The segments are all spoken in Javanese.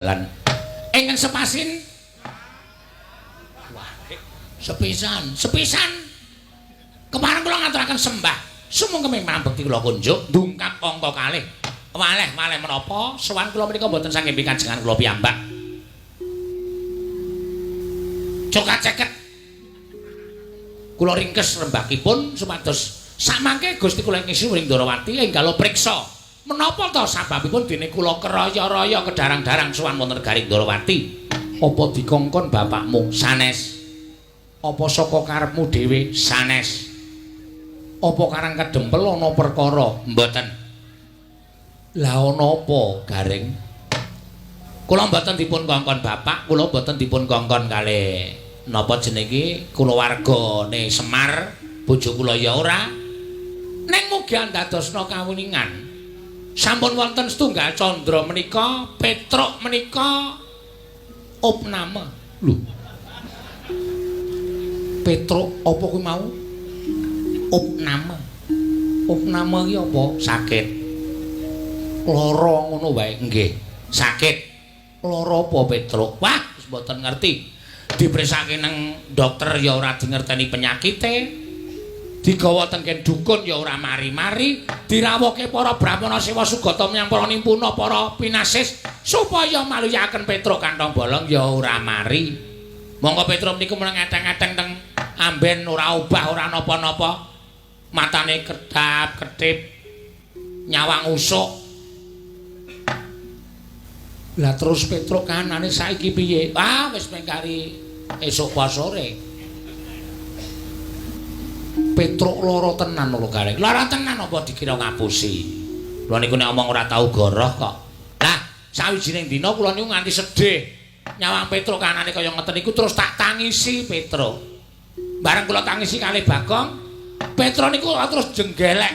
lan ingkang sepasin wah sepisan kemarin kula ngaturaken sembah sumangga memang bekti kula kunjuk ndungkap angka kalih malih menapa sowan kula menika mboten saking pikajengan kula piyambak cokat ceket kula ringkes rembakipun supados samangke Gusti kula ingkang Sri Ndrawati enggal priksa menapa to sababipun dene kula keraya-raya kedarang-darang sowan wonten Negari Ndrawati? Apa dikongkon bapakmu sanes? Apa saka karepmu dhewe sanes? Apa karang kedempel ana perkara? Mboten. Lah ana apa, Garing? Kula mboten dipun kongkon bapak, kula mboten dipun kongkon kalih napa jenenge kulawargane Semar, bojo kula ya ora. Ning mugi andadosna kawuningan. Sampun wonten setunggal candra menika, Petruk menika opname. Lho. Petruk apa kuwi mau? Opname. Opname iki apa? Sakit. Lara ngono wae. Nggih. Sakit. Lara apa Petruk? Wah, wis mboten ngerti. Dipresake nang dokter ya ora dingerteni penyakite. Digawa tengken dukun ya ora mari-mari, dirawuhke para brahmana sewa sugata menyang para nimpuna para pinasis supaya maluyaken Petruk kantong bolong ya ora mari. Monggo Petruk niku meneng ngeteng-ngeteng teng amben ora obah ora napa-napa. Matane kedap-kedip nyawang usuk. Lah terus Petruk kanane saiki piye? Ah wis mengkari esuk sore. Petruk lara tenan lho Garing. Lara tenan apa dikira ngapusi? Kula niku nek omong ora tau goroh kok. Lah, sawijining dina kula niku nganti sedih. Nyawang Petruk kanane kaya ngeten niku terus tak tangisi Petruk. Bareng kula tangisi kalih Bagong, Petruk niku terus jenggelek.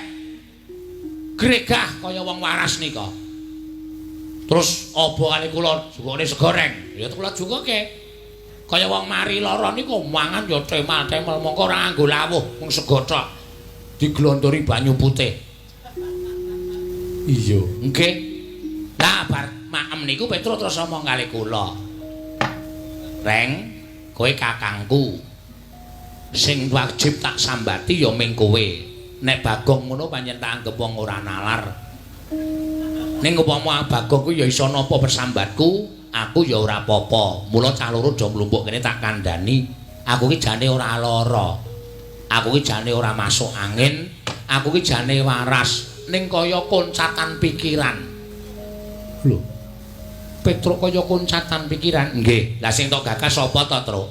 Gregah kaya wong waras nika. Terus apa kali kula jukane segoreng? Ya kula jukoke. Kaya wong mari lara niku mangan ya temel-temel mongko ora nganggo lawuh mung sego tok diglondori banyu putih. Iya, nggih. Lah bar maem niku Petruk terus ngomong kalih kula. Reng, kowe kakangku. Sing wajib tak sambati ya ming kowe. Nek Bagong ngono pancen tak anggap wong ora nalar. Ning upama Bagong kuwi ya iso napa persambatku? Aku ya ora apa-apa. Mula cah loro do mlumpuk kene tak kandhani. Aku ki jane ora lara. Aku ki jane ora masuk angin. Aku ki jane waras. Ning kaya koncatan pikiran. Lho. Petruk kaya koncatan pikiran. Nggih. Lah sing tok gagas sapa to, Truk?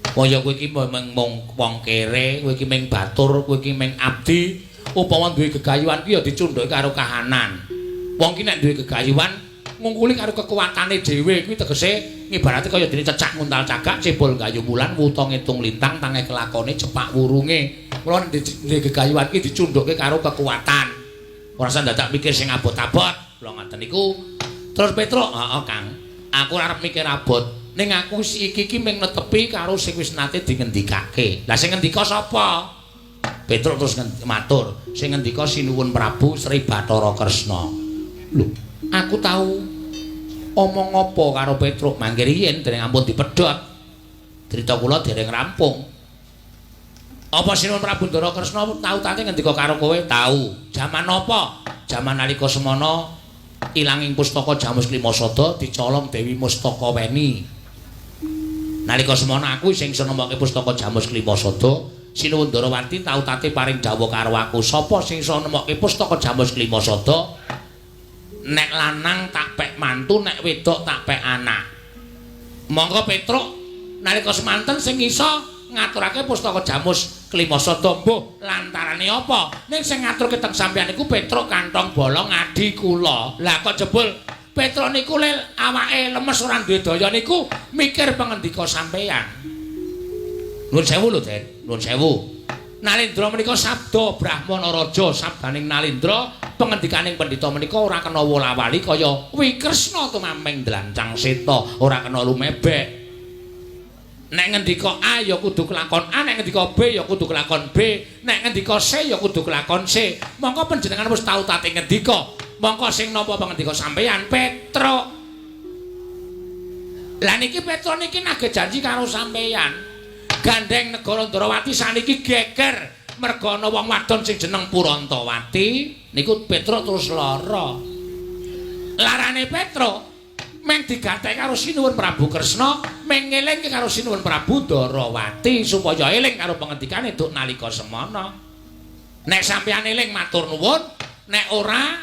Kaya kowe iki mung wong kere, kowe iki mung batur, kowe iki mung abdi. Upama duwe gegayuhan ki ya dicundhuke karo kahanan. Wong ki nek duwe gegayuhan ngungkuli karo kekuatane dhewe kuwi tegese ngibarate kaya dene cecak nguntal cagak cebol gayu bulan wuta ngitung lintang tangi kelakone cepak wurunge mula ndek gegayuhan iki dicundhuke karo kekuatan ora usah dadak mikir sing abot-abot kula ngoten niku terus Petruk heeh Kang aku ora arep mikir abot ning aku iki mung netepi karo sing wis nate dingendikake lah sing ngendika sapa Petruk terus matur sing ngendika Sinuwun Prabu Sri Bathara Kresna lho aku tahu omong apa karo Petruk mangke riyen dereng ampun dipedhot. Crita kula dereng rampung. Apa Sinuwun Prabu Ndara Kresna tau tate ngendika karo kowe? Tau. Jaman apa? Jaman nalika semana ilanging pustaka Jamus Klimasada dicolong Dewi Mustakaweni. Nalika semana aku sing iso nemokke pustaka Jamus Klimasada, Sinuwun Ndrawati tau tate paring dawuh karo aku, sapa sing iso nemokke pustaka Jamus Klimasada? Nek lanang tak pek mantu, nek wedok tak pek anak. Monggo Petruk nalika semanten sing iso ngaturake pustaka Jamus Klimasada mbuh lantarane apa? Ning sing ngaturke teng sampeyan niku Petruk kantong bolong adi kula. Lah kok jebul Petruk niku awake lemes ora duwe daya niku mikir pangendika sampeyan. Nuwun sewu lho, Den. Nuwun sewu. Nalindra menika sabda Brahmana Raja, sabdaning Nalindra pengendikaning pendhita menika ora kena wola-wali kaya Wikresna tumameng dlancang seta, ora kena lumebek. Nek ngendika A ya kudu kelakon A, nek ngendika B ya kudu kelakon B, nek ngendika C ya kudu kelakon C. Mongko panjenengan wis tau tate ngendika. Mongko sing napa pangendika sampeyan Petruk. Lah niki Petra niki nagih janji karo sampeyan. Gandeng negara Ndrawati saniki geger merga ana wong wadon sing jeneng Purantawati niku Petra terus lara. Larane Petra meng digatek karo Sinuwun Prabu Kresna, meng ngelingke karo Sinuwun Prabu Ndrawati supaya eling karo pengendikane duk nalika semana. Nek sampeyan eling matur nuwun, nek ora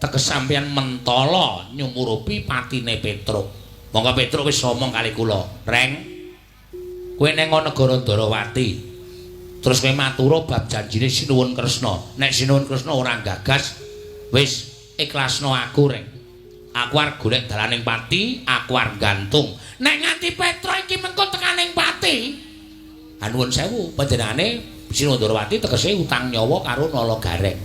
teges sampeyan mentala nyumurupi patine Petruk. Monggo Petruk wis ngomong kali kula, Reng. Kowe ning negara Ndrawati. Terus kowe matura bab janjine Sinuwun Kresna. Nek Sinuwun Kresna ora gagas, wis ikhlasno aku, Reng. Aku arep golek dalaning pati, aku arep gantung. Nek nganti Petra iki mengko tekaning pati, nuwun sewu, panjenengane Sinuwun Ndrawati tegese utang nyawa karo Nalagareng.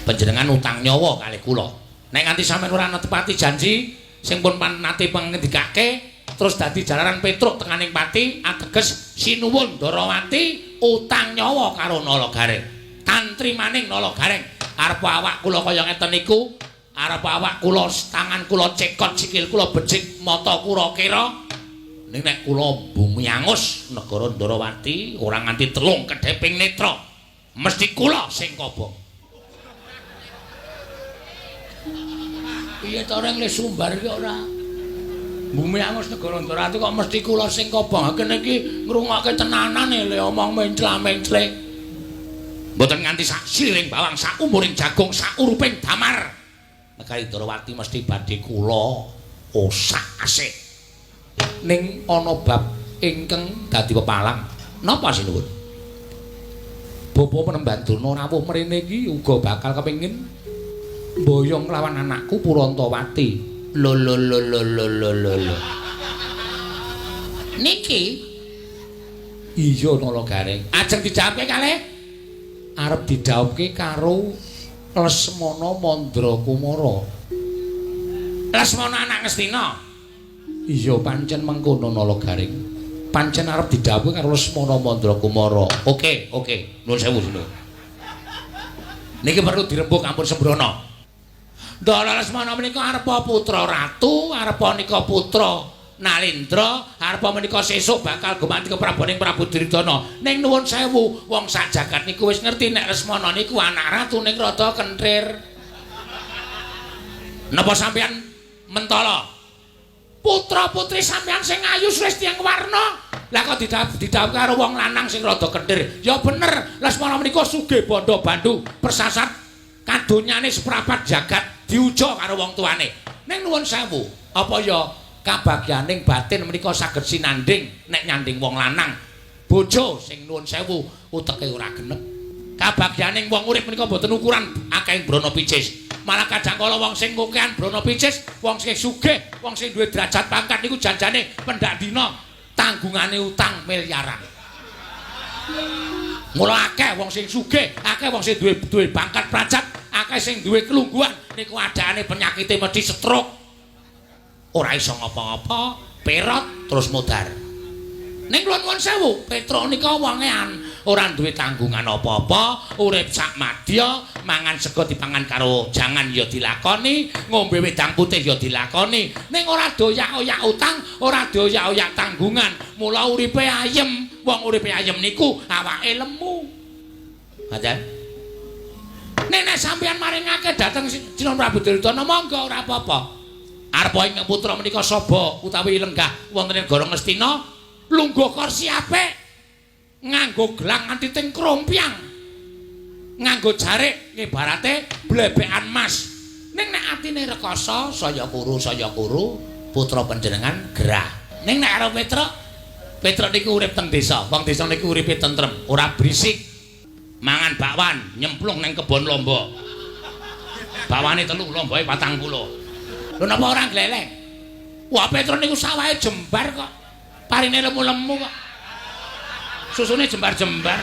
Panjenengan utang nyawa kali kula. Nek nganti sampeyan ora netepati janji sing pun nate pangendikake terus dadi jalaran Petruk tekaning pati, ateges Sinuwun Ndrawati utang nyawa karo Nalagareng. Tantri maning Nalagareng arep awak kula kaya ngeten niku, arep awak kula tangan kula cekot, sikil kula becik, mata kula kira. Ning nek kula bumi angus negara Ndrawati ora nganti telung kedheping netra, mesti kula sing kobong. Piye to Reng le sumbar iki ora? Bumi angus negara Ndrawati kok mesti kula sing kobong. Kene iki ngrungokke tenanane le omong mencla-mencle. Mboten nganti sak siring bawang, sak umuring jagung, sak uruping damar. Negari Ndrawati mesti badhe kula osak asik. Ning ana bab ingkang dadi pepalang. Napa sinuwun? Bapa Penemban Durna rawuh mrene iki uga bakal kepengin mboyong lawan anakku Purantawati. Lho. Niki iya Nalagareng. Ajeng dijawabke kalih arep didhawuhke karo Lesmana Mandrakumara. Lesmana anak Ngastina. Iya pancen mengkono Nalagareng. Pancen arep didhawuhke karo Lesmana Mandrakumara. Oke. Nuwun sewu sinuwun. Niki perlu dirembuk ampun sembrono. Ndara Lesmana menika arepa putra ratu, arepa nika putra Nalindra, arepa menika sesuk bakal gumanti keprabaning Prabu Duryudana. Ning nuwun sewu, wong sak jagat niku wis ngerti nek Lesmana niku anak ratu ning rada kentrir. Napa sampeyan mentala? Putra-putri sampeyan sing ayu wis tiyang warna. Lah kok didhawuh karo wong lanang sing rada kentrir. Ya bener, Lesmana menika sugih bondo bandu, persasat kadonyane seprapat jagat diuja karo wong tuane. Ning nuwun sewu, apa ya kabagyaning batin menika saged sinanding nek nyanding wong lanang. Bojo sing nuwun sewu uteke ora genep. Kabagyaning wong urip menika boten ukuran akeh brana picis. Malah kadang kala wong sing ngokehan brana picis, wong sing sugih, wong sing duwe derajat pangkat niku janjane pendak dina tanggungane utang miliaran. Mula akeh wong sing sugih, akeh wong sing duwe pangkat prajat, akeh sing duwe kelungguhan niku adane penyakite mesti stroke. Ora iso ngapa-ngapa, perot terus mudar. Ning kula nuwun sewu, Petra nika wongean, ora duwe tanggungan apa-apa, urip sak madya, mangan sego dipangan karo jangan ya dilakoni, ngombe wedang putih ya dilakoni. Ning ora doyak-oyak utang, ora doyak-oyak tanggungan. Mula uripe ayem. Wong uripe ayem niku awake lemu. Panjen. Nek sampeyan maringake dhateng Sinuwun Prabu Duryudana monggo ora apa-apa. Arepa ing putra menika Saba utawi lenggah wonten ing negara Ngastina, lungguh kursi apik, nganggo gelang nganti ting krompiang, nganggo jarik ibarate blebekan mas. Ning nek atine rekoso saya kuru putra panjenengan gerah. Ning nek karo Petruk niku urip teng desa, wong desa niku uripe tentrem, ora berisik. Mangan bakwan, nyemplung ning kebon lombok. Bakwane 3, lomboke 40. Lho napa ora glelek? Wah Petruk niku sawahe jembar kok. Parine lemu-lemu kok. Susune jembar-jembar.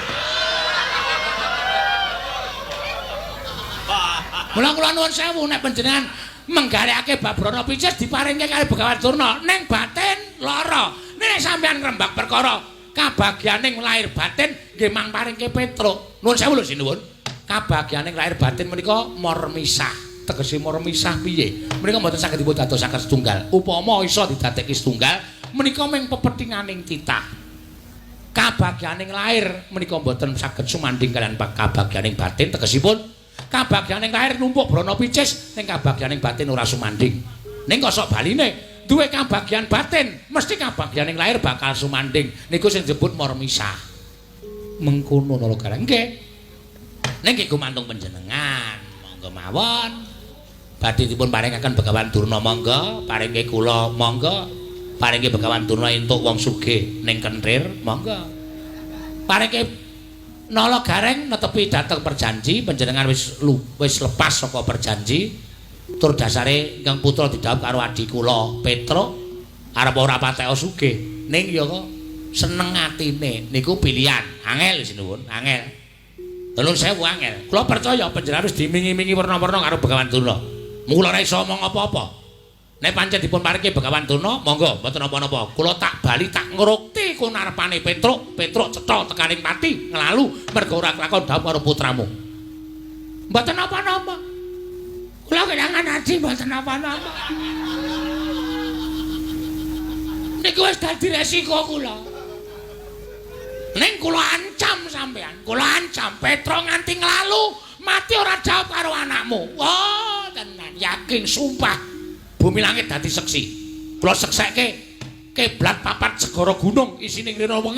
Mula kula nuwun sewu nek panjenengan menggarekake bab brana picis diparingke kali Begawan Durna ning batin lara. Nek sampeyan ngrembak perkara kabagyaning lahir batin nggih mang paringke Petruk. Nuwun sewu lho sinuwun. Kabagyaning lahir batin menika mor misah. tegese mara misah piye? Menika mboten saged dipun dadosaken setunggal. Upama isa didadekke setunggal, menika mung pepethinganing titah. Kabagyaning lair menika mboten saged sumandhing kalian kabagyaning batin tegesipun kabagyaning lair numpuk brana picis ning kabagyaning batin ora sumandhing. Ning kok sok baline duwe kabagyan batin mesti kabagyaning lair bakal sumandhing. Niku sing disebut mara misah. Mengkono nala gareng nggih. Ning nggih gumantung panjenengan. Monggo mawon. Badhe dipun paringaken Begawan Durna monggo, paringke kula monggo, paringke Begawan Durna entuk wong sugih ning Kentrir monggo. Paringke nala gareng netepi dhateng perjanji panjenengan wis lepas saka perjanji. Tur dasare ingkang putra didhawuh karo adhi kula Petruk arep ora patek sugih ning ya kok seneng atine niku pilihan angel sinuwun angel 3.000 angel kula percaya panjenengan wis dimingi-mingi werna-werna karo Begawan Durna mula ora iso omong apa-apa nek pancen dipun paringi Begawan Durna monggo mboten napa-napa kula tak bali tak ngrukti kunarepane Petruk cetha tekaning pati nglalu mergo ora kelakon dawuh karo putramu mboten napa-napa kula kelangan ati mboten napa-napa niku wis dadi resiko kula ning kula ancam sampean kula ancam Petro nganti nglalu mati ora jawab karo anakmu oh tenan yakin sumpah bumi langit dadi seksi kula seksekke keblat papat segara gunung isine ngrene